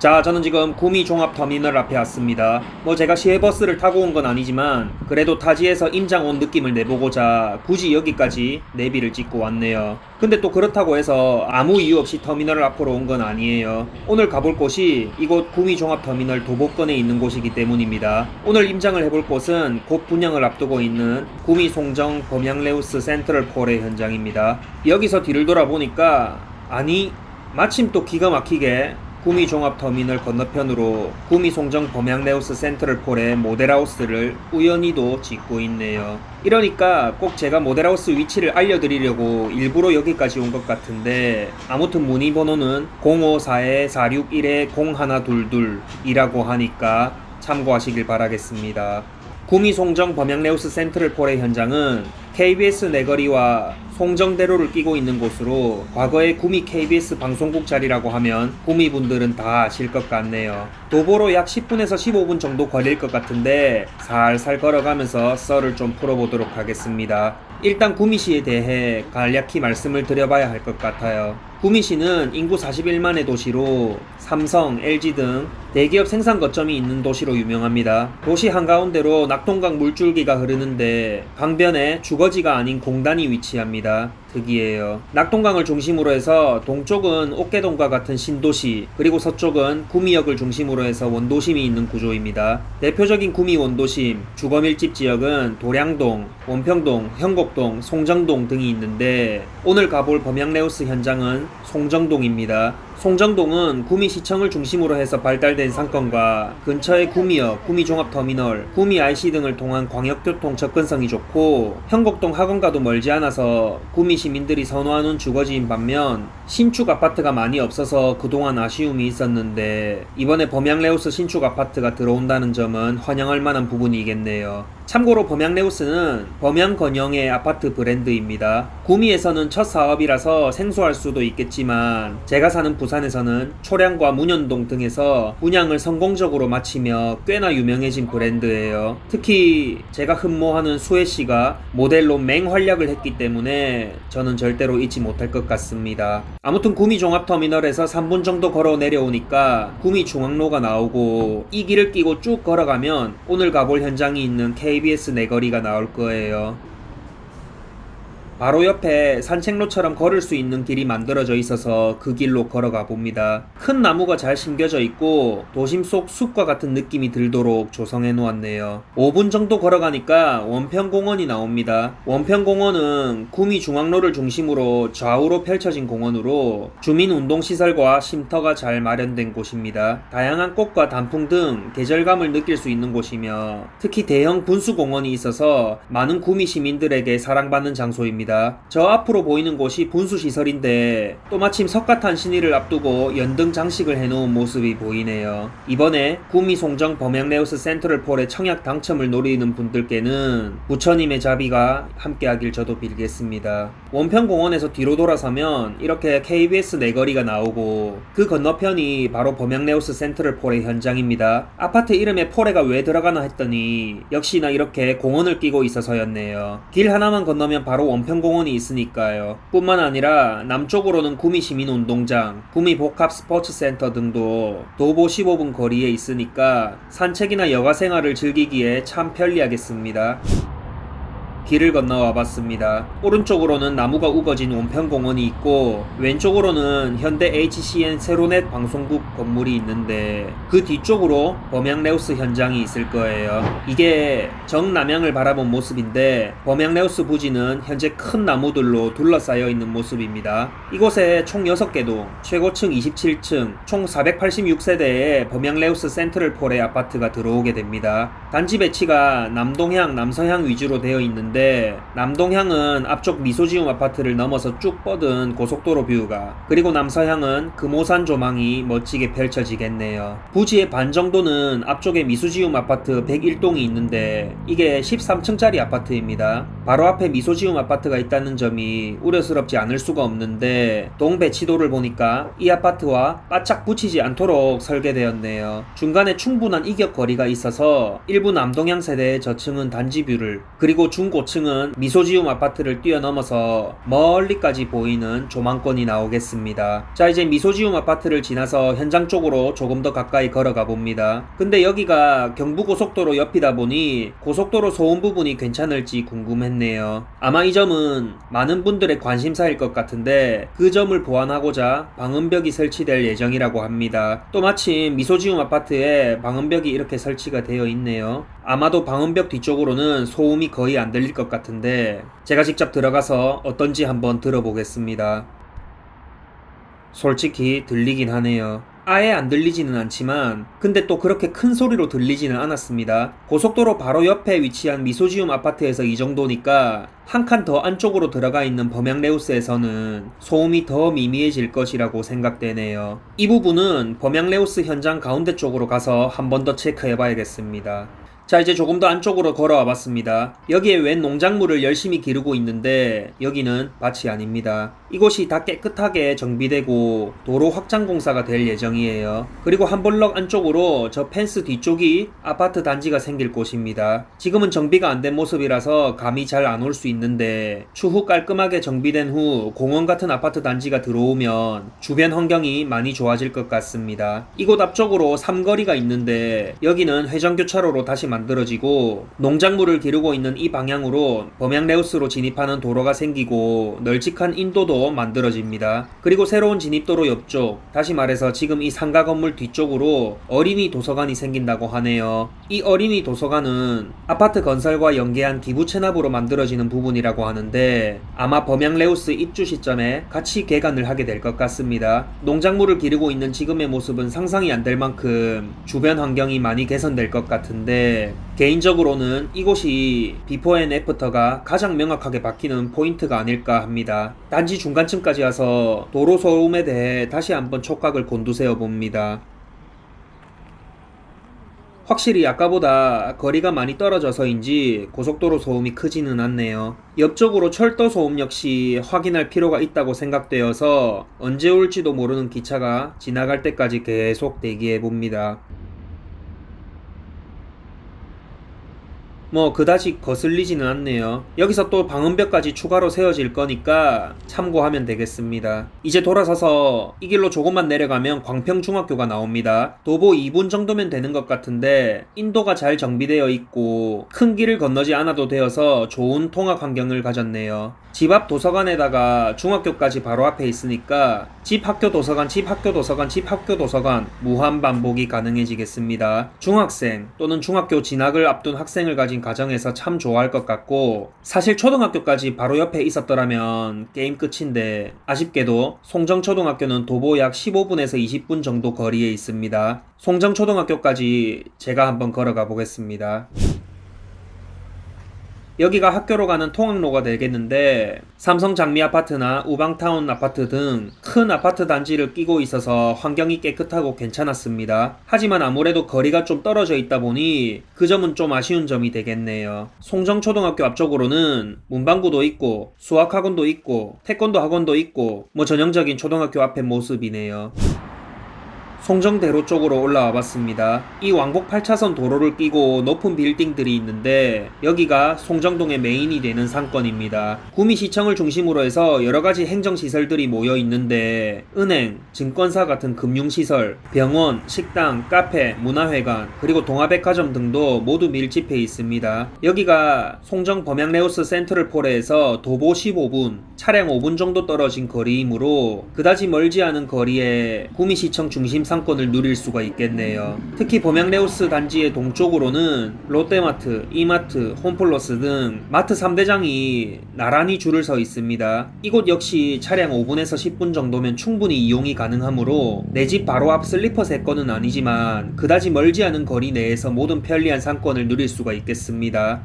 자, 저는 지금 구미 종합터미널 앞에 왔습니다. 제가 시외버스를 타고 온 건 아니지만 그래도 타지에서 임장 온 느낌을 내보고자 굳이 여기까지 내비를 찍고 왔네요. 근데 또 그렇다고 해서 아무 이유 없이 터미널 앞으로 온 건 아니에요. 오늘 가볼 곳이 이곳 구미 종합터미널 도보권에 있는 곳이기 때문입니다. 오늘 임장을 해볼 곳은 곧 분양을 앞두고 있는 구미 송정 범양레우스 센트럴폴의 현장입니다. 여기서 뒤를 돌아보니까 마침 또 기가 막히게 구미 종합터미널 건너편으로 구미 송정 범양레우스 센트럴폴의 모델하우스를 우연히도 짓고 있네요. 이러니까 꼭 제가 모델하우스 위치를 알려드리려고 일부러 여기까지 온 것 같은데, 아무튼 문의번호는 054-461-0122이라고 하니까 참고하시길 바라겠습니다. 구미 송정 범양레우스 센트럴폴의 현장은 KBS 내거리와 송정대로를 끼고 있는 곳으로 과거의 구미 KBS 방송국 자리라고 하면 구미분들은 다 아실 것 같네요. 도보로 약 10분에서 15분 정도 걸릴 것 같은데 살살 걸어가면서 썰을 좀 풀어보도록 하겠습니다. 일단 구미시에 대해 간략히 말씀을 드려봐야 할 것 같아요. 구미시는 인구 41만의 도시로 삼성, LG 등 대기업 생산 거점이 있는 도시로 유명합니다. 도시 한가운데로 낙동강 물줄기가 흐르는데 강변에 주거지가 아닌 공단이 위치합니다. 특이해요. 낙동강을 중심으로 해서 동쪽은 옥계동과 같은 신도시, 그리고 서쪽은 구미역을 중심으로 해서 원도심이 있는 구조입니다. 대표적인 구미 원도심, 주거밀집 지역은 도량동, 원평동, 현곡동, 송정동 등이 있는데 오늘 가볼 범양레우스 현장은 송정동입니다. 송정동은 구미시청을 중심으로 해서 발달된 상권과 근처의 구미역, 구미종합터미널, 구미 IC 등을 통한 광역교통 접근성이 좋고 현곡동 학원과도 멀지 않아서 구미 시민들이 선호하는 주거지인 반면 신축 아파트가 많이 없어서 그동안 아쉬움이 있었는데 이번에 범양레우스 신축 아파트가 들어온다는 점은 환영할 만한 부분이겠네요. 참고로 범양레우스는 범양건영의 아파트 브랜드입니다. 구미에서는 첫 사업이라서 생소할 수도 있겠지만 제가 사는 부산에서는 초량과 문현동 등에서 분양을 성공적으로 마치며 꽤나 유명해진 브랜드예요. 특히 제가 흠모하는 수혜씨가 모델로 맹활약을 했기 때문에 저는 절대로 잊지 못할 것 같습니다. 아무튼 구미 종합터미널에서 3분 정도 걸어 내려오니까 구미 중앙로가 나오고 이 길을 끼고 쭉 걸어가면 오늘 가볼 현장이 있는 KBS 내거리가 나올 거예요. 바로 옆에 산책로처럼 걸을 수 있는 길이 만들어져 있어서 그 길로 걸어가 봅니다. 큰 나무가 잘 심겨져 있고 도심 속 숲과 같은 느낌이 들도록 조성해 놓았네요. 5분 정도 걸어가니까 원평공원이 나옵니다. 원평공원은 구미 중앙로를 중심으로 좌우로 펼쳐진 공원으로 주민운동시설과 쉼터가 잘 마련된 곳입니다. 다양한 꽃과 단풍 등 계절감을 느낄 수 있는 곳이며 특히 대형 분수공원이 있어서 많은 구미 시민들에게 사랑받는 장소입니다. 저 앞으로 보이는 곳이 분수시설인데 또 마침 석가탄신일을 앞두고 연등 장식을 해놓은 모습이 보이네요. 이번에 구미 송정 범양레우스 센트럴폴의 청약 당첨을 노리는 분들께는 부처님의 자비가 함께하길 저도 빌겠습니다. 원평공원에서 뒤로 돌아서면 이렇게 KBS 내거리가 나오고 그 건너편이 바로 범양레우스 센트럴폴의 현장입니다. 아파트 이름에 폴에가 왜 들어가나 했더니 역시나 이렇게 공원을 끼고 있어서였네요. 길 하나만 건너면 바로 원평공원이 있으니까요. 뿐만 아니라 남쪽으로는 구미 시민운동장, 구미 복합스포츠센터 등도 도보 15분 거리에 있으니까 산책이나 여가생활을 즐기기에 참 편리하겠습니다. 길을 건너와 봤습니다. 오른쪽으로는 나무가 우거진 원평공원이 있고 왼쪽으로는 현대 HCN 세로넷 방송국 건물이 있는데 그 뒤쪽으로 범양레우스 현장이 있을 거예요. 이게 정남향을 바라본 모습인데 범양레우스 부지는 현재 큰 나무들로 둘러싸여 있는 모습입니다. 이곳에 총 6개 동, 최고층 27층, 총 486세대의 범양레우스 센트럴폴의 아파트가 들어오게 됩니다. 단지 배치가 남동향, 남서향 위주로 되어 있는데 남동향은 앞쪽 미소지움 아파트를 넘어서 쭉 뻗은 고속도로 뷰가, 그리고 남서향은 금오산 조망이 멋지게 펼쳐지겠네요. 부지의 반 정도는 앞쪽에 미소지움 아파트 101동이 있는데 이게 13층짜리 아파트입니다. 바로 앞에 미소지움 아파트가 있다는 점이 우려스럽지 않을 수가 없는데 동 배치도를 보니까 이 아파트와 바짝 붙이지 않도록 설계되었네요. 중간에 충분한 이격 거리가 있어서 일부 남동향 세대의 저층은 단지 뷰를, 그리고 중고 25층은 미소지움 아파트를 뛰어넘어서 멀리까지 보이는 조망권이 나오겠습니다. 자, 이제 미소지움 아파트를 지나서 현장 쪽으로 조금 더 가까이 걸어가 봅니다. 근데 여기가 경부고속도로 옆이다 보니 고속도로 소음 부분이 괜찮을지 궁금했네요. 아마 이 점은 많은 분들의 관심사일 것 같은데 그 점을 보완하고자 방음벽이 설치될 예정이라고 합니다. 또 마침 미소지움 아파트에 방음벽이 이렇게 설치가 되어 있네요. 아마도 방음벽 뒤쪽으로는 소음이 거의 안 들릴 것 같은데 제가 직접 들어가서 어떤지 한번 들어보겠습니다. 솔직히 들리긴 하네요. 아예 안 들리지는 않지만 근데 또 그렇게 큰 소리로 들리지는 않았습니다. 고속도로 바로 옆에 위치한 미소지움 아파트에서 이 정도니까 한 칸 더 안쪽으로 들어가 있는 범양레우스에서는 소음이 더 미미해질 것이라고 생각되네요. 이 부분은 범양레우스 현장 가운데 쪽으로 가서 한 번 더 체크해 봐야겠습니다. 자, 이제 조금 더 안쪽으로 걸어와 봤습니다. 여기에 웬 농작물을 열심히 기르고 있는데 여기는 밭이 아닙니다. 이곳이 다 깨끗하게 정비되고 도로 확장 공사가 될 예정이에요. 그리고 한 블럭 안쪽으로 저 펜스 뒤쪽이 아파트 단지가 생길 곳입니다. 지금은 정비가 안 된 모습이라서 감이 잘 안 올 수 있는데 추후 깔끔하게 정비된 후 공원 같은 아파트 단지가 들어오면 주변 환경이 많이 좋아질 것 같습니다. 이곳 앞쪽으로 삼거리가 있는데 여기는 회전교차로로 다시 만들어지고 농작물을 기르고 있는 이 방향으로 범양레우스로 진입하는 도로가 생기고 널찍한 인도도 만들어집니다. 그리고 새로운 진입도로 옆쪽, 다시 말해서 지금 이 상가 건물 뒤쪽으로 어린이 도서관이 생긴다고 하네요. 이 어린이 도서관은 아파트 건설과 연계한 기부 체납으로 만들어지는 부분이라고 하는데 아마 범양레우스 입주 시점에 같이 개관을 하게 될 것 같습니다. 농작물을 기르고 있는 지금의 모습은 상상이 안 될 만큼 주변 환경이 많이 개선될 것 같은데 개인적으로는 이곳이 비포 앤 애프터가 가장 명확하게 바뀌는 포인트가 아닐까 합니다. 단지 중간층까지 와서 도로 소음에 대해 다시 한번 촉각을 곤두세워 봅니다. 확실히 아까보다 거리가 많이 떨어져서인지 고속도로 소음이 크지는 않네요. 옆쪽으로 철도 소음 역시 확인할 필요가 있다고 생각되어서 언제 올지도 모르는 기차가 지나갈 때까지 계속 대기해 봅니다. 그다지 거슬리지는 않네요. 여기서 또 방음벽까지 추가로 세워질 거니까 참고하면 되겠습니다. 이제 돌아서서 이 길로 조금만 내려가면 광평중학교가 나옵니다. 도보 2분 정도면 되는 것 같은데 인도가 잘 정비되어 있고 큰 길을 건너지 않아도 되어서 좋은 통학 환경을 가졌네요. 집 앞 도서관에다가 중학교까지 바로 앞에 있으니까 집 학교 도서관, 집 학교 도서관, 집 학교 도서관 무한 반복이 가능해지겠습니다. 중학생 또는 중학교 진학을 앞둔 학생을 가진 가정에서 참 좋아할 것 같고 사실 초등학교까지 바로 옆에 있었더라면 게임 끝인데 아쉽게도 송정초등학교는 도보 약 15분에서 20분 정도 거리에 있습니다. 송정초등학교까지 제가 한번 걸어가 보겠습니다. 여기가 학교로 가는 통학로가 되겠는데 삼성 장미 아파트나 우방타운 아파트 등 큰 아파트 단지를 끼고 있어서 환경이 깨끗하고 괜찮았습니다. 하지만 아무래도 거리가 좀 떨어져 있다 보니 그 점은 좀 아쉬운 점이 되겠네요. 송정초등학교 앞쪽으로는 문방구도 있고 수학학원도 있고 태권도 학원도 있고 전형적인 초등학교 앞의 모습이네요. 송정대로 쪽으로 올라와 봤습니다. 이 왕복 8차선 도로를 끼고 높은 빌딩들이 있는데 여기가 송정동의 메인이 되는 상권입니다. 구미시청을 중심으로 해서 여러가지 행정시설들이 모여 있는데 은행, 증권사 같은 금융시설, 병원, 식당, 카페, 문화회관, 그리고 동아백화점 등도 모두 밀집해 있습니다. 여기가 송정 범양레우스 센트럴폴에서 도보 15분, 차량 5분 정도 떨어진 거리이므로 그다지 멀지 않은 거리에 구미시청 중심 상권을 누릴 수가 있겠네요. 특히 범양레우스 단지의 동쪽으로는 롯데마트, 이마트, 홈플러스 등 마트 3대장이 나란히 줄을 서 있습니다. 이곳 역시 차량 5분에서 10분 정도면 충분히 이용이 가능하므로 내 집 바로 앞 슬리퍼 세권은 아니지만 그다지 멀지 않은 거리 내에서 모든 편리한 상권을 누릴 수가 있겠습니다.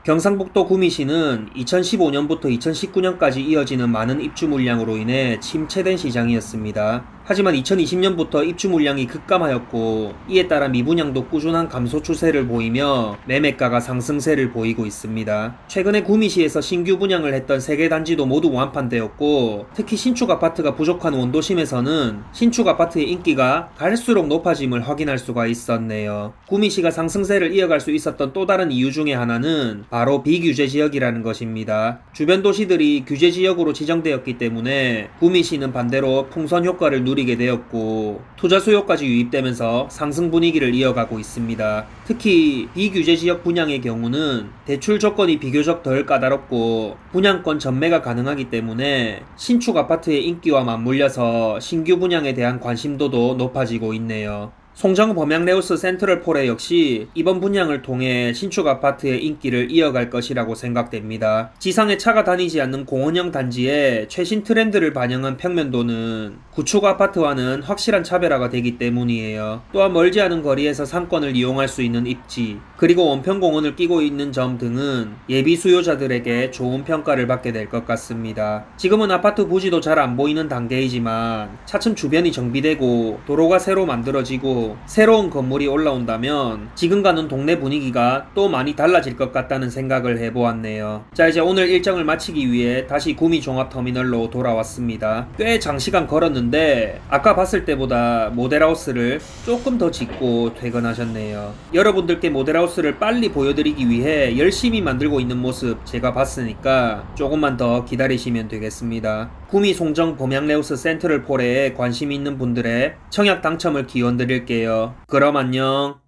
경상북도 구미시는 2015년부터 2019년까지 이어지는 많은 입주 물량으로 인해 침체된 시장이었습니다. 하지만 2020년부터 입주 물량이 급감하였고 이에 따라 미분양도 꾸준한 감소 추세를 보이며 매매가가 상승세를 보이고 있습니다. 최근에 구미시에서 신규 분양을 했던 3개 단지도 모두 완판되었고 특히 신축 아파트가 부족한 원도심에서는 신축 아파트의 인기가 갈수록 높아짐을 확인할 수가 있었네요. 구미시가 상승세를 이어갈 수 있었던 또 다른 이유 중에 하나는 바로 비규제 지역이라는 것입니다. 주변 도시들이 규제 지역으로 지정되었기 때문에 구미시는 반대로 풍선 효과를 누리게 되었고 투자 수요까지 유입되면서 상승 분위기를 이어가고 있습니다. 특히 비규제 지역 분양의 경우는 대출 조건이 비교적 덜 까다롭고 분양권 전매가 가능하기 때문에 신축 아파트의 인기와 맞물려서 신규 분양에 대한 관심도도 높아지고 있네요. 송정 범양레우스 센트럴폴에 역시 이번 분양을 통해 신축 아파트의 인기를 이어갈 것이라고 생각됩니다. 지상에 차가 다니지 않는 공원형 단지에 최신 트렌드를 반영한 평면도는 구축 아파트와는 확실한 차별화가 되기 때문이에요. 또한 멀지 않은 거리에서 상권을 이용할 수 있는 입지, 그리고 원평공원을 끼고 있는 점 등은 예비 수요자들에게 좋은 평가를 받게 될 것 같습니다. 지금은 아파트 부지도 잘 안 보이는 단계이지만 차츰 주변이 정비되고 도로가 새로 만들어지고 새로운 건물이 올라온다면 지금과는 동네 분위기가 또 많이 달라질 것 같다는 생각을 해보았네요. 자, 이제 오늘 일정을 마치기 위해 다시 구미 종합터미널로 돌아왔습니다. 꽤 장시간 걸었는데 아까 봤을 때보다 모델하우스를 조금 더 짓고 퇴근하셨네요. 여러분들께 모델하우스를 빨리 보여드리기 위해 열심히 만들고 있는 모습 제가 봤으니까 조금만 더 기다리시면 되겠습니다. 구미 송정 범양레우스 센트럴폴에 관심 있는 분들의 청약 당첨을 기원드릴게요. 그럼 안녕.